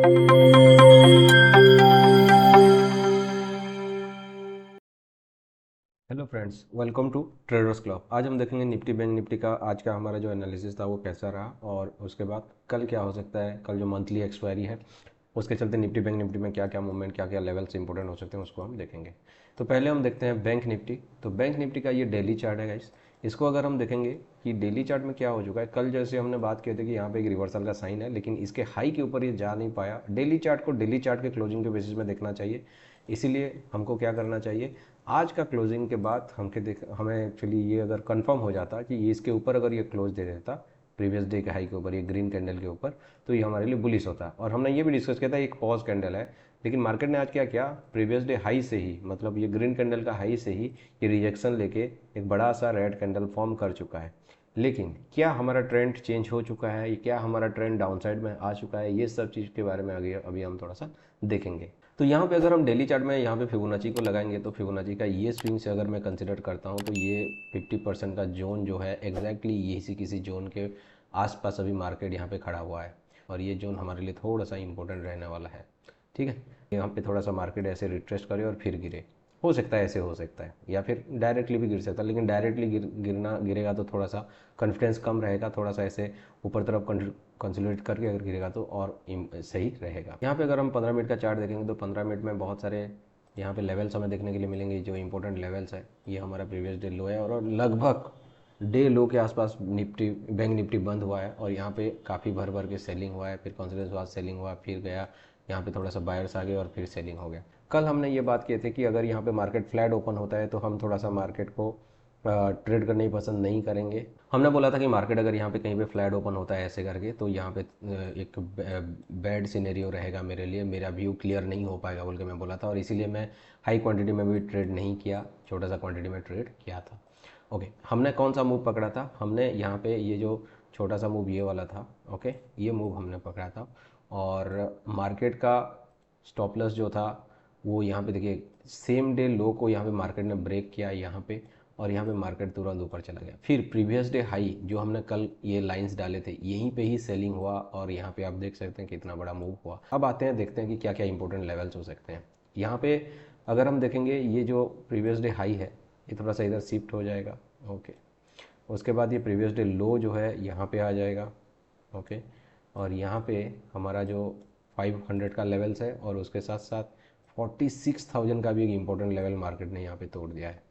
Hello friends, welcome to traders club. आज हम देखेंगे निफ्टी बैंक निफ्टी का आज का हमारा जो एनालिसिस था वो कैसा रहा, और उसके बाद कल क्या हो सकता है। कल जो मंथली एक्सपायरी है उसके चलते निफ्टी बैंक निफ्टी में क्या क्या मूवमेंट, क्या क्या लेवल्स इंपॉर्टेंट हो सकते हैं, उसको हम देखेंगे। तो पहले हम देखते हैं बैंक निफ्टी। तो बैंक निफ्टी का ये डेली चार्ट है गाइस। इसको अगर हम देखेंगे कि डेली चार्ट में क्या हो चुका है, कल जैसे हमने बात किए थे कि यहाँ पे एक रिवर्सल का साइन है, लेकिन इसके हाई के ऊपर ये जा नहीं पाया। डेली चार्ट को डेली चार्ट के क्लोजिंग के बेसिस में देखना चाहिए। इसीलिए हमको क्या करना चाहिए, आज का क्लोजिंग के बाद हमें एक्चुअली ये अगर कंफर्म हो जाता कि ये इसके ऊपर अगर ये क्लोज दे देता प्रीवियस डे के हाई के ऊपर, ये ग्रीन कैंडल के ऊपर, तो ये हमारे लिए बुलिश होता। और हमने ये भी डिस्कस किया था एक पॉज कैंडल है, लेकिन मार्केट ने आज क्या किया, प्रीवियस डे हाई से ही, मतलब ये ग्रीन कैंडल का हाई से ही ये रिजेक्शन लेके एक बड़ा सा रेड कैंडल फॉर्म कर चुका है। लेकिन क्या हमारा ट्रेंड चेंज हो चुका है, क्या हमारा ट्रेंड डाउनसाइड में आ चुका है, ये सब चीज़ के बारे में आगे अभी हम थोड़ा सा देखेंगे। तो यहाँ पे अगर हम डेली चार्ट में यहाँ पे फिबोनाची को लगाएंगे तो फिबोनाची का ये स्विंग से अगर मैं कंसिडर करता हूँ तो ये 50% का जोन जो है एग्जैक्टली ये किसी जोन के आसपास अभी मार्केट यहाँ पे खड़ा हुआ है, और ये जोन हमारे लिए थोड़ा सा इंपॉर्टेंट रहने वाला है। ठीक है, यहाँ पे थोड़ा सा मार्केट ऐसे रिट्रेस करे और फिर गिरे, हो सकता है ऐसे हो सकता है, या फिर डायरेक्टली भी गिर सकता है। लेकिन डायरेक्टली गिरना गिरेगा तो थोड़ा सा कॉन्फिडेंस कम रहेगा, थोड़ा सा ऐसे ऊपर तरफ कंसोलिडेट करके अगर गिरेगा तो और सही रहेगा। यहाँ पे अगर हम 15 मिनट का चार्ट देखेंगे तो 15 मिनट में बहुत सारे यहाँ पे लेवल्स हमें देखने के लिए मिलेंगे। जो इंपॉर्टेंट लेवल्स है, ये हमारा प्रीवियस डे लो है, और लगभग डे लो के आसपास निफ्टी बैंक निफ्टी बंद हुआ है, और यहाँ पे काफ़ी भर भर के सेलिंग हुआ है, फिर कॉन्फिडेंस बाद सेलिंग हुआ, फिर गया यहाँ पे थोड़ा सा बायर्स आ गए और फिर सेलिंग हो गया। कल हमने ये बात की थी कि अगर यहाँ पे मार्केट फ्लैट ओपन होता है तो हम थोड़ा सा मार्केट को ट्रेड करने ही पसंद नहीं करेंगे। हमने बोला था कि मार्केट अगर यहाँ पे कहीं पे फ्लैट ओपन होता है ऐसे करके, तो यहाँ पे एक बैड सिनेरियो रहेगा मेरे लिए, मेरा व्यू क्लियर नहीं हो पाएगा बोल के मैं बोला था, और इसीलिए मैं हाई क्वांटिटी में भी ट्रेड नहीं किया, छोटा सा क्वांटिटी में ट्रेड किया था। ओके, हमने कौन सा मूव पकड़ा था, हमने यहाँ पे ये जो छोटा सा मूव ये वाला था, ओके, ये मूव हमने पकड़ा था। और मार्केट का स्टॉप लॉस जो था वो यहाँ पे देखिए सेम डे लो को यहाँ पे मार्केट ने ब्रेक किया यहाँ पे, और यहाँ पे मार्केट तुरंत ऊपर चला गया। फिर प्रीवियस डे हाई जो हमने कल ये लाइंस डाले थे यहीं पे ही सेलिंग हुआ, और यहाँ पे आप देख सकते हैं कितना बड़ा मूव हुआ। अब आते हैं, देखते हैं कि क्या क्या इंपॉर्टेंट लेवल्स हो सकते हैं। यहाँ पे अगर हम देखेंगे ये जो प्रीवियस डे हाई है ये थोड़ा सा इधर शिफ्ट हो जाएगा। ओके, उसके बाद ये प्रीवियस डे लो जो है यहाँ पे आ जाएगा। ओके, और यहाँ पे हमारा जो 500 का लेवल्स है, और उसके साथ साथ 46,000 का भी एक इम्पोर्टेंट लेवल मार्केट ने यहाँ पे तोड़ दिया है।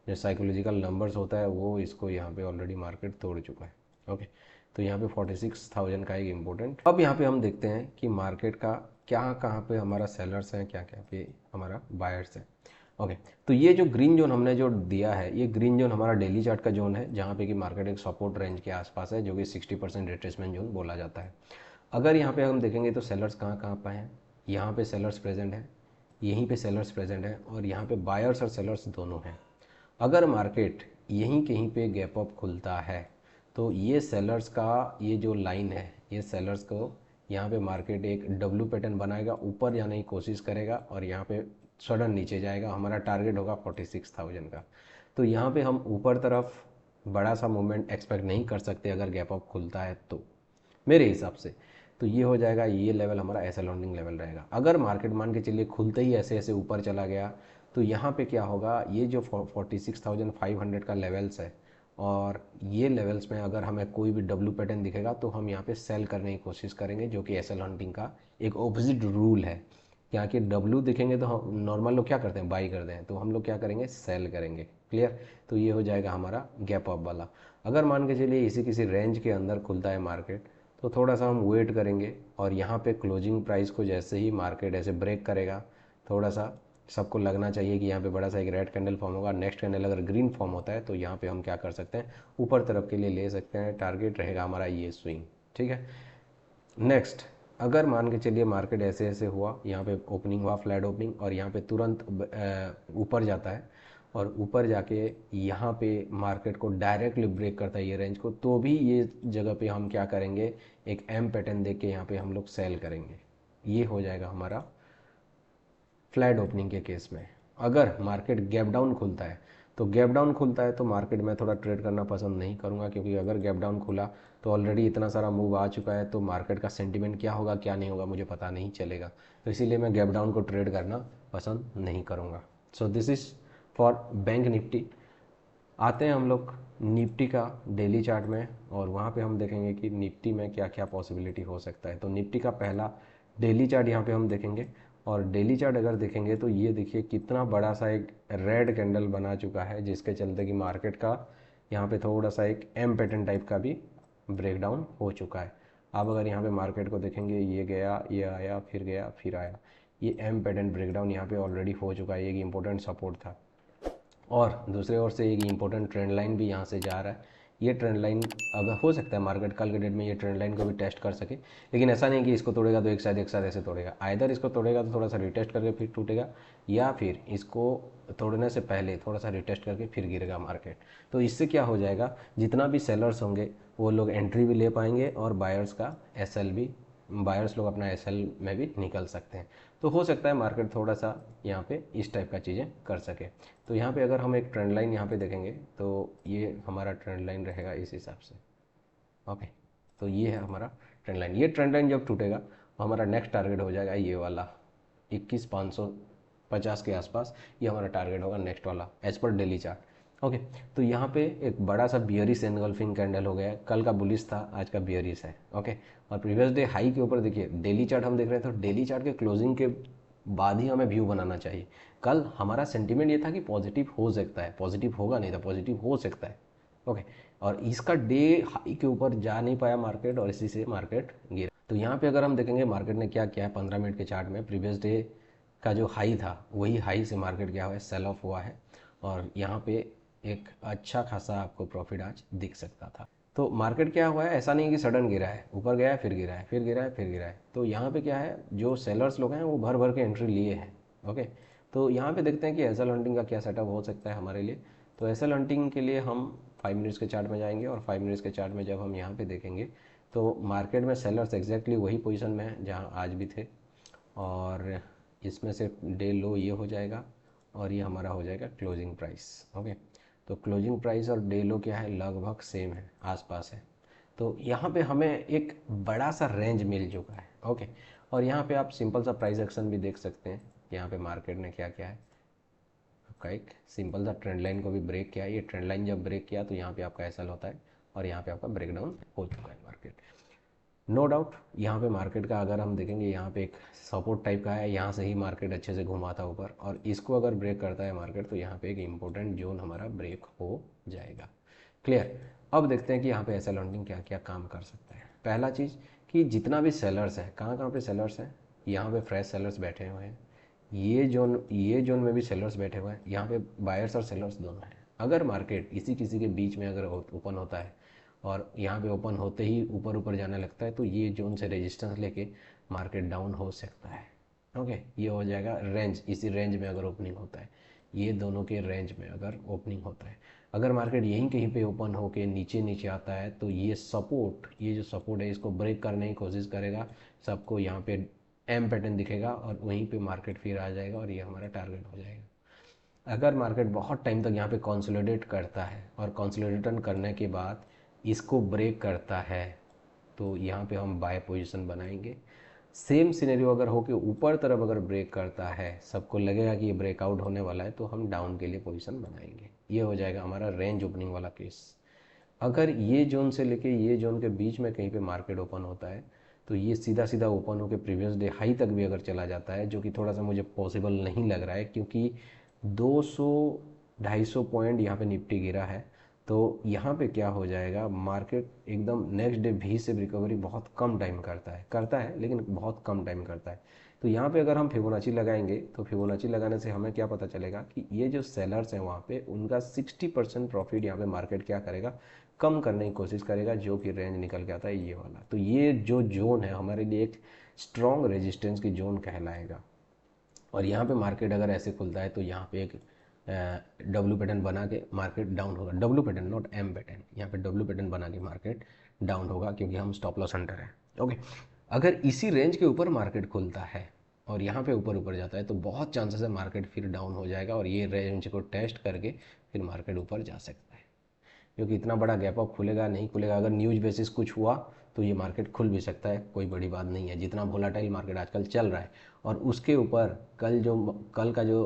जो साइकोलॉजिकल नंबर्स होता है वो इसको यहाँ पे ऑलरेडी मार्केट तोड़ चुका है। ओके, तो यहाँ पे 46,000 का एक इम्पोर्टेंट। अब यहाँ पे हम देखते हैं कि मार्केट का क्या कहाँ पे हमारा सेलर्स हैं, क्या क्या पे हमारा बायर्स हैं। ओके, तो ये जो ग्रीन जोन हमने जो दिया है, ये ग्रीन जोन हमारा डेली चार्ट का जोन है, जहाँ पे कि मार्केट एक सपोर्ट रेंज के आसपास है, जो कि 60% रिट्रेसमेंट जोन बोला जाता है। अगर यहाँ पे हम देखेंगे तो सेलर्स कहाँ कहाँ पे हैं, यहाँ पे सेलर्स प्रेजेंट है, यहीं पे सेलर्स प्रेजेंट है, और यहाँ पे बायर्स और सेलर्स दोनों हैं। अगर मार्केट यहीं कहीं पे गैप अप खुलता है तो ये सेलर्स का ये जो लाइन है, ये सेलर्स को यहाँ पे मार्केट एक डब्ल्यू पैटर्न बनाएगा, ऊपर जाने की कोशिश करेगा, और यहाँ पे सडन नीचे जाएगा। हमारा टारगेट होगा 46,000 का। तो यहाँ पे हम ऊपर तरफ बड़ा सा मूवमेंट एक्सपेक्ट नहीं कर सकते अगर गैप अप खुलता है तो, मेरे हिसाब से। तो ये हो जाएगा, ये लेवल हमारा ऐसा लॉन्डिंग लेवल रहेगा। अगर मार्केट मान के चलिए खुलते ही ऐसे ऐसे ऊपर चला गया तो यहाँ पे क्या होगा, ये जो 46,500 का लेवल्स है, और ये लेवल्स में अगर हमें कोई भी डब्ल्यू पैटर्न दिखेगा तो हम यहाँ पे सेल करने की कोशिश करेंगे, जो कि एसएल हंटिंग का एक ऑपोजिट रूल है। यहाँ के डब्ल्यू दिखेंगे तो हम नॉर्मल लोग क्या करते हैं, बाई करते हैं, तो हम लोग क्या करेंगे, सेल करेंगे। क्लियर, तो ये हो जाएगा हमारा गैप अप वाला। अगर मान के चलिए इसी किसी रेंज के अंदर खुलता है मार्केट तो थोड़ा सा हम वेट करेंगे, और यहाँ पे क्लोजिंग प्राइस को जैसे ही मार्केट ऐसे ब्रेक करेगा, थोड़ा सा सबको लगना चाहिए कि यहाँ पे बड़ा सा एक रेड कैंडल फॉर्म होगा। नेक्स्ट कैंडल अगर ग्रीन फॉर्म होता है तो यहाँ पे हम क्या कर सकते हैं, ऊपर तरफ के लिए ले सकते हैं, टारगेट रहेगा हमारा ये स्विंग। ठीक है, नेक्स्ट अगर मान के चलिए मार्केट ऐसे ऐसे हुआ, यहाँ पे ओपनिंग हुआ फ्लैट ओपनिंग, और यहाँ पे तुरंत ऊपर जाता है, और ऊपर जाके यहाँ पे मार्केट को डायरेक्टली ब्रेक करता है ये रेंज को, तो भी ये जगह पे हम क्या करेंगे, एक एम पैटर्न देख के यहाँ पे हम लोग सेल करेंगे। ये हो जाएगा हमारा फ्लैट ओपनिंग के केस में। अगर मार्केट गैप डाउन खुलता है तो गैप डाउन खुलता है तो मार्केट में थोड़ा ट्रेड करना पसंद नहीं करूँगा, क्योंकि अगर गैप डाउन खुला तो ऑलरेडी इतना सारा मूव आ चुका है, तो मार्केट का सेंटिमेंट क्या होगा क्या नहीं होगा मुझे पता नहीं चलेगा। तो इसीलिए मैं गैप डाउन को ट्रेड करना पसंद नहीं करूँगा। So this is for bank Nifty. आते हैं हम लोग निफ्टी का डेली चार्ट में, और वहाँ पे हम देखेंगे कि निफ्टी में क्या क्या पॉसिबिलिटी हो सकता है। तो निफ्टी का पहला डेली चार्ट यहाँ पे हम देखेंगे, और डेली चार्ट अगर देखेंगे तो ये देखिए कितना बड़ा सा एक रेड कैंडल बना चुका है, जिसके चलते कि मार्केट का यहाँ पे थोड़ा सा एक एम पैटर्न टाइप का भी ब्रेकडाउन हो चुका है। आप अगर यहाँ पे मार्केट को देखेंगे, ये गया, ये आया, फिर गया, फिर आया, ये एम पैटर्न ब्रेकडाउन यहाँ पे ऑलरेडी हो चुका है, एक इंपॉर्टेंट सपोर्ट था। और दूसरे ओर से एक इम्पोर्टेंट ट्रेंड लाइन भी यहाँ से जा रहा है। ये ट्रेंड लाइन अगर हो सकता है मार्केट कल के डेट में ये ट्रेंड लाइन को भी टेस्ट कर सके, लेकिन ऐसा नहीं कि इसको तोड़ेगा तो एक साथ ऐसे तोड़ेगा। आइदर इसको तोड़ेगा तो थोड़ा सा रिटेस्ट करके फिर टूटेगा, या फिर इसको तोड़ने से पहले थोड़ा सा रिटेस्ट करके फिर गिरेगा मार्केट। तो इससे क्या हो जाएगा, जितना भी सेलर्स होंगे वो लोग एंट्री भी ले पाएंगे, और बायर्स का एसएल भी, बायर्स लोग अपना एसएल में भी निकल सकते हैं। तो हो सकता है मार्केट थोड़ा सा यहाँ पे इस टाइप का चीज़ें कर सके। तो यहाँ पे अगर हम एक ट्रेंड लाइन यहाँ पे देखेंगे तो ये हमारा ट्रेंड लाइन रहेगा इस हिसाब से। ओके, तो ये है हमारा ट्रेंड लाइन। ये ट्रेंड लाइन जब टूटेगा तो हमारा नेक्स्ट टारगेट हो जाएगा ये वाला 21,550 के आसपास, ये हमारा टारगेट होगा नेक्स्ट वाला as per daily chart. Okay, तो यहाँ पे एक बड़ा सा बियरिश एनगल्फिंग कैंडल हो गया है। कल का बुलिश था, आज का बियरिश है। ओके, और प्रीवियस डे हाई के ऊपर देखिए डेली चार्ट हम देख रहे हैं, तो डेली चार्ट के क्लोजिंग के बाद ही हमें व्यू बनाना चाहिए। कल हमारा सेंटीमेंट ये था कि पॉजिटिव हो सकता है, पॉजिटिव होगा नहीं था, पॉजिटिव हो सकता है। ओके, और इसका डे हाई के ऊपर जा नहीं पाया मार्केट, और इसी से मार्केट गिरा। तो यहाँ पे अगर हम देखेंगे मार्केट ने क्या किया है 15 मिनट के चार्ट में, प्रीवियस डे का जो हाई था वही हाई से मार्केट क्या हुआ है, सेल ऑफ हुआ है, और यहाँ पे एक अच्छा खासा आपको प्रॉफिट आज दिख सकता था। तो मार्केट क्या हुआ है, ऐसा नहीं कि सडन गिरा है, ऊपर गया है फिर गिरा है, फिर गिरा है, फिर गिरा है। तो यहाँ पे क्या है, जो सेलर्स लोग हैं वो भर भर के एंट्री लिए हैं। ओके, तो यहाँ पे देखते हैं कि एसएल हंटिंग का क्या सेटअप हो सकता है हमारे लिए। तो एसएल हंटिंग के लिए हम 5 मिनट्स के चार्ट में जाएंगे, और 5 मिनट्स के चार्ट में जब हम यहाँ पे देखेंगे तो मार्केट में सेलर्स एग्जैक्टली वही पोजीशन में है जहाँ आज भी थे, और इसमें से डे लो ये हो जाएगा, और ये हमारा हो जाएगा क्लोजिंग प्राइस। ओके, तो क्लोजिंग प्राइस और डे लो क्या है, लगभग सेम है, आसपास है। तो यहाँ पे हमें एक बड़ा सा रेंज मिल चुका है। ओके, और यहाँ पे आप सिंपल सा प्राइस एक्शन भी देख सकते हैं, यहाँ पे मार्केट ने क्या किया है, आपका एक सिंपल सा ट्रेंड लाइन को भी ब्रेक किया है। ये ट्रेंड लाइन जब ब्रेक किया तो यहाँ पे आपका एसएल होता है, और यहाँ पे आपका ब्रेकडाउन हो चुका है मार्केट। नो डाउट यहाँ पे मार्केट का अगर हम देखेंगे, यहाँ पे एक सपोर्ट टाइप का है, यहाँ से ही मार्केट अच्छे से घुमा था ऊपर, और इसको अगर ब्रेक करता है मार्केट तो यहाँ पे एक इम्पोर्टेंट जोन हमारा ब्रेक हो जाएगा। क्लियर। अब देखते हैं कि यहाँ पे एसएल हंटिंग क्या क्या काम कर सकता है। पहला चीज़ कि जितना भी सेलर्स है, कहाँ कहाँ पे सेलर्स हैं, यहाँ पे फ्रेश सेलर्स बैठे हुए हैं, ये जोन में भी सेलर्स बैठे हुए हैं, यहाँ पे बायर्स और सेलर्स दोनों हैं। अगर मार्केट इसी किसी के बीच में अगर ओपन होता है, और यहाँ पे ओपन होते ही ऊपर ऊपर जाने लगता है, तो ये जोन से रेजिस्टेंस लेके मार्केट डाउन हो सकता है। ओके, ये हो जाएगा रेंज, इसी रेंज में अगर ओपनिंग होता है, ये दोनों के रेंज में अगर ओपनिंग होता है। अगर मार्केट यहीं कहीं पे ओपन होके नीचे नीचे आता है तो ये सपोर्ट, ये जो सपोर्ट है इसको ब्रेक करने की कोशिश करेगा, सबको यहाँ पे एम पैटर्न दिखेगा, और वहीं पे मार्केट फिर आ जाएगा, और ये हमारा टारगेट हो जाएगा। अगर मार्केट बहुत टाइम तक यहाँ पे कंसोलिडेट करता है, और कंसोलिडेशन करने के बाद इसको ब्रेक करता है, तो यहाँ पे हम बाय पोजीशन बनाएंगे। सेम सिनेरियो अगर हो कि ऊपर तरफ अगर ब्रेक करता है, सबको लगेगा कि ये ब्रेकआउट होने वाला है, तो हम डाउन के लिए पोजीशन बनाएंगे। ये हो जाएगा हमारा रेंज ओपनिंग वाला केस। अगर ये जोन से लेके ये जोन के बीच में कहीं पे मार्केट ओपन होता है, तो ये सीधा सीधा ओपन होकर प्रीवियस डे हाई तक भी अगर चला जाता है, जो कि थोड़ा सा मुझे पॉसिबल नहीं लग रहा है, क्योंकि 200-250 पॉइंट यहाँ पे निफ्टी गिरा है। तो यहाँ पे क्या हो जाएगा, मार्केट एकदम नेक्स्ट डे भी से रिकवरी बहुत कम टाइम करता है लेकिन बहुत कम टाइम करता है। तो यहाँ पे अगर हम फिबोनाची लगाएंगे, तो फिबोनाची लगाने से हमें क्या पता चलेगा कि ये जो सेलर्स हैं वहाँ पे उनका 60% प्रॉफिट यहाँ पे मार्केट क्या करेगा, कम करने की कोशिश करेगा, जो कि रेंज निकल के आता है ये वाला। तो ये जो जोन है हमारे लिए एक स्ट्रॉन्ग रेजिस्टेंस की जोन कहलाएगा। और यहाँ पे मार्केट अगर ऐसे खुलता है तो यहाँ पे एक डब्ल्यू पैटर्न बना के मार्केट डाउन होगा, W pattern not M pattern, यहाँ पे डब्ल्यू पैटर्न बना के मार्केट डाउन होगा, क्योंकि हम स्टॉप लॉस अंडर है। ओके, अगर इसी रेंज के ऊपर मार्केट खुलता है और यहाँ पे ऊपर ऊपर जाता है तो बहुत चांसेस है मार्केट फिर डाउन हो जाएगा और ये रेंज को टेस्ट करके फिर मार्केट ऊपर जा सकता है, क्योंकि इतना बड़ा गैप अप खुलेगा नहीं खुलेगा। अगर न्यूज़ बेसिस कुछ हुआ तो ये मार्केट खुल भी सकता है, कोई बड़ी बात नहीं है, जितना वोलाटाइल मार्केट आजकल चल रहा है। और उसके ऊपर कल का जो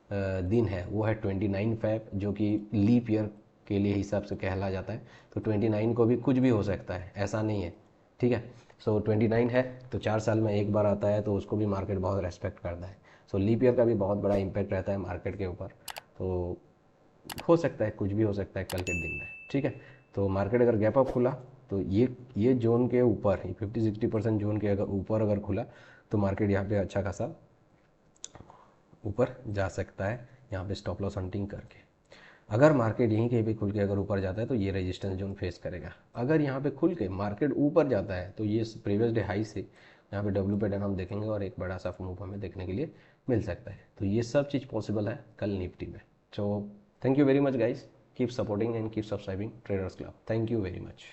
दिन है वो है 29 फ़ेब, जो कि लीप ईयर के लिए हिसाब से कहला जाता है। तो 29 को भी कुछ भी हो सकता है, ऐसा नहीं है, ठीक है। सो 29 है तो 4 साल में एक बार आता है, तो उसको भी मार्केट बहुत रेस्पेक्ट करता है। सो लीप ईयर का भी बहुत बड़ा इम्पैक्ट रहता है मार्केट के ऊपर। तो हो सकता है, कुछ भी हो सकता है कल के दिन में, ठीक है। तो मार्केट अगर गैप अप खुला तो ये जोन के ऊपर, 50-60% जोन के अगर ऊपर अगर खुला तो मार्केट यहाँ पे अच्छा खासा ऊपर जा सकता है, यहाँ पे स्टॉप लॉस हंटिंग करके। अगर मार्केट यहीं कहीं पे खुल के अगर ऊपर जाता है तो ये रेजिस्टेंस जोन फेस करेगा। अगर यहाँ पे खुल के मार्केट ऊपर जाता है तो ये प्रीवियस डे हाई से यहाँ पे डब्ल्यू पैटर्न हम देखेंगे और एक बड़ा सा मूव हमें देखने के लिए मिल सकता है। तो ये सब चीज़ पॉसिबल है कल निफ्टी में। So thank you very much guys, keep supporting and keep subscribing traders club. Thank you very much.